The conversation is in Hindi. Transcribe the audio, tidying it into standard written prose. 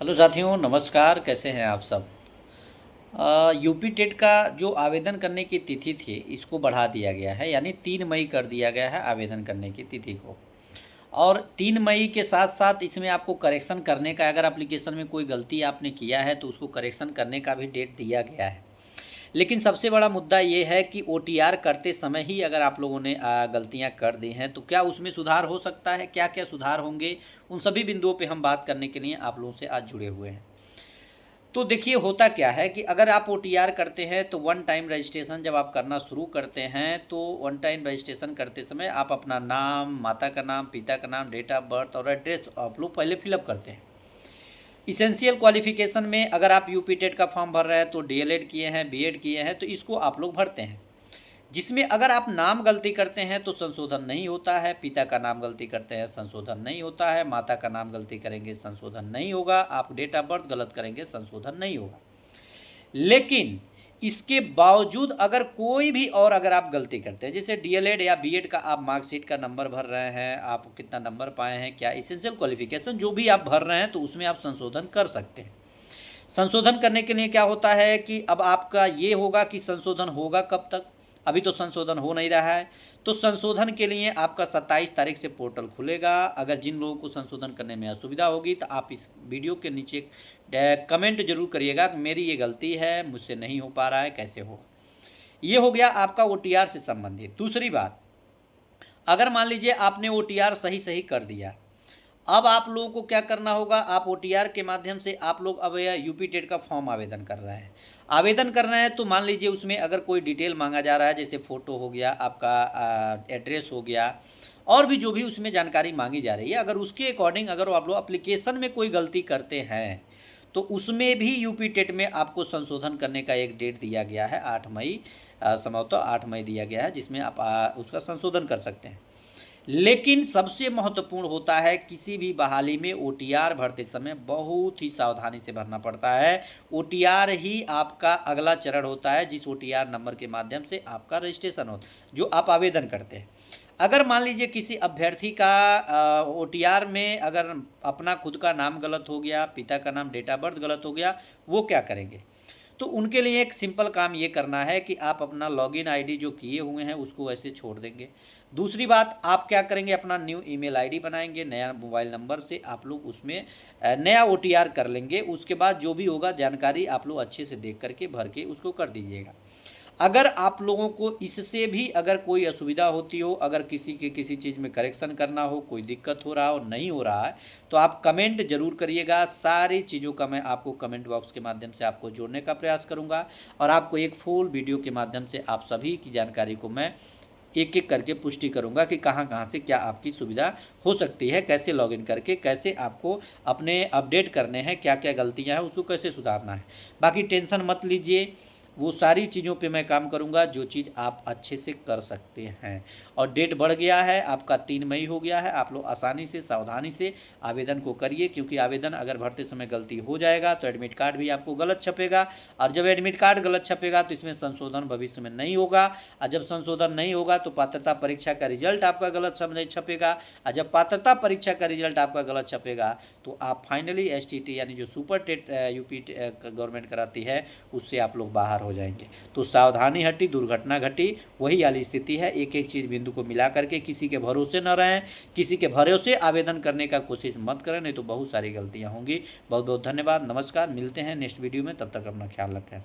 हेलो साथियों, नमस्कार। कैसे हैं आप सब। यूपी टेट का जो आवेदन करने की तिथि थी इसको बढ़ा दिया गया है, यानी 3 मई कर दिया गया है आवेदन करने की तिथि को। और 3 मई के साथ साथ इसमें आपको करेक्शन करने का, अगर एप्लीकेशन में कोई गलती आपने किया है तो उसको करेक्शन करने का भी डेट दिया गया है। लेकिन सबसे बड़ा मुद्दा ये है कि ओटीआर करते समय ही अगर आप लोगों ने गलतियां कर दी हैं तो क्या उसमें सुधार हो सकता है, क्या क्या सुधार होंगे, उन सभी बिंदुओं पे हम बात करने के लिए आप लोगों से आज जुड़े हुए हैं। तो देखिए, होता क्या है कि अगर आप ओटीआर करते हैं तो वन टाइम रजिस्ट्रेशन जब आप करना शुरू करते हैं तो वन टाइम रजिस्ट्रेशन करते समय आप अपना नाम, माता का नाम, पिता का नाम, डेट ऑफ बर्थ और एड्रेस आप लोग पहले फिलअप करते हैं। इसेंशियल क्वालिफिकेशन में अगर आप यूपी टेट का फॉर्म भर रहे हैं तो डीएलएड किए हैं, बीएड किए हैं, तो इसको आप लोग भरते हैं। जिसमें अगर आप नाम गलती करते हैं तो संशोधन नहीं होता है, पिता का नाम गलती करते हैं संशोधन नहीं होता है, माता का नाम गलती करेंगे संशोधन नहीं होगा, आप डेट ऑफ बर्थ गलत करेंगे संशोधन नहीं होगा। लेकिन इसके बावजूद अगर कोई भी और अगर आप गलती करते हैं, जैसे डीएलएड या बीएड का आप मार्कशीट का नंबर भर रहे हैं, आप कितना नंबर पाए हैं, क्या इसेंशियल क्वालिफिकेशन जो भी आप भर रहे हैं, तो उसमें आप संशोधन कर सकते हैं। संशोधन करने के लिए क्या होता है कि अब आपका ये होगा कि संशोधन होगा कब तक, अभी तो संशोधन हो नहीं रहा है। तो संशोधन के लिए आपका 27 तारीख से पोर्टल खुलेगा। अगर जिन लोगों को संशोधन करने में असुविधा होगी तो आप इस वीडियो के नीचे कमेंट जरूर करिएगा कि मेरी ये गलती है, मुझसे नहीं हो पा रहा है, कैसे हो। ये हो गया आपका ओटीआर से संबंधित। दूसरी बात, अगर मान लीजिए आपने ओटीआर सही सही कर दिया, अब आप लोगों को क्या करना होगा, आप ओटीआर के माध्यम से आप लोग अब यूपी टेट का फॉर्म आवेदन कर रहे हैं। आवेदन करना है तो मान लीजिए उसमें अगर कोई डिटेल मांगा जा रहा है, जैसे फ़ोटो हो गया, आपका एड्रेस हो गया, और भी जो भी उसमें जानकारी मांगी जा रही है, अगर उसके अकॉर्डिंग अगर आप लोग एप्लीकेशन में कोई गलती करते हैं तो उसमें भी यूपी टेट में आपको संशोधन करने का एक डेट दिया गया है, 8 मई, संभवतः 8 मई दिया गया है, जिसमें आप उसका संशोधन कर सकते हैं। लेकिन सबसे महत्वपूर्ण होता है, किसी भी बहाली में ओटीआर भरते समय बहुत ही सावधानी से भरना पड़ता है। ओटीआर ही आपका अगला चरण होता है, जिस ओटीआर नंबर के माध्यम से आपका रजिस्ट्रेशन होता है, जो आप आवेदन करते हैं। अगर मान लीजिए किसी अभ्यर्थी का ओटीआर में अगर अपना खुद का नाम गलत हो गया, पिता का नाम, डेट ऑफ बर्थ गलत हो गया, वो क्या करेंगे। तो उनके लिए एक सिंपल काम ये करना है कि आप अपना लॉगिन आईडी जो किए हुए हैं उसको ऐसे छोड़ देंगे। दूसरी बात, आप क्या करेंगे, अपना न्यू ईमेल आईडी बनाएंगे, नया मोबाइल नंबर से आप लोग उसमें नया ओटीआर कर लेंगे। उसके बाद जो भी होगा जानकारी आप लोग अच्छे से देख करके भर के उसको कर दीजिएगा। अगर आप लोगों को इससे भी अगर कोई असुविधा होती हो, अगर किसी के किसी चीज़ में करेक्शन करना हो, कोई दिक्कत हो रहा हो, नहीं हो रहा है, तो आप कमेंट जरूर करिएगा। सारी चीज़ों का मैं आपको कमेंट बॉक्स के माध्यम से आपको जोड़ने का प्रयास करूंगा, और आपको एक फुल वीडियो के माध्यम से आप सभी की जानकारी को मैं एक एक करके पुष्टि करूंगा कि कहाँ कहाँ से क्या आपकी सुविधा हो सकती है, कैसे लॉगिन करके कैसे आपको अपने अपडेट करने हैं, क्या क्या गलतियाँ हैं उसको कैसे सुधारना है। बाकी टेंशन मत लीजिए, वो सारी चीज़ों पे मैं काम करूंगा जो चीज़ आप अच्छे से कर सकते हैं। और डेट बढ़ गया है, आपका 3 मई हो गया है। आप लोग आसानी से सावधानी से आवेदन को करिए, क्योंकि आवेदन अगर भरते समय गलती हो जाएगा तो एडमिट कार्ड भी आपको गलत छपेगा, और जब एडमिट कार्ड गलत छपेगा तो इसमें संशोधन भविष्य में नहीं होगा, और जब संशोधन नहीं होगा तो पात्रता परीक्षा का रिजल्ट आपका गलत समय छपेगा, और जब पात्रता परीक्षा का रिजल्ट आपका गलत छपेगा तो आप फाइनली एसटीटी यानी जो सुपर टेट यूपी गवर्नमेंट कराती है उससे आप लोग बाहर हो जाएंगे। तो सावधानी हटी, दुर्घटना घटी, वही वाली स्थिति है। एक एक चीज़ बिंदु को मिला करके किसी के भरोसे न रहें, किसी के भरोसे आवेदन करने का कोशिश मत करें, नहीं तो बहुत सारी गलतियां होंगी। बहुत बहुत धन्यवाद, नमस्कार, मिलते हैं नेक्स्ट वीडियो में, तब तक अपना ख्याल रखें।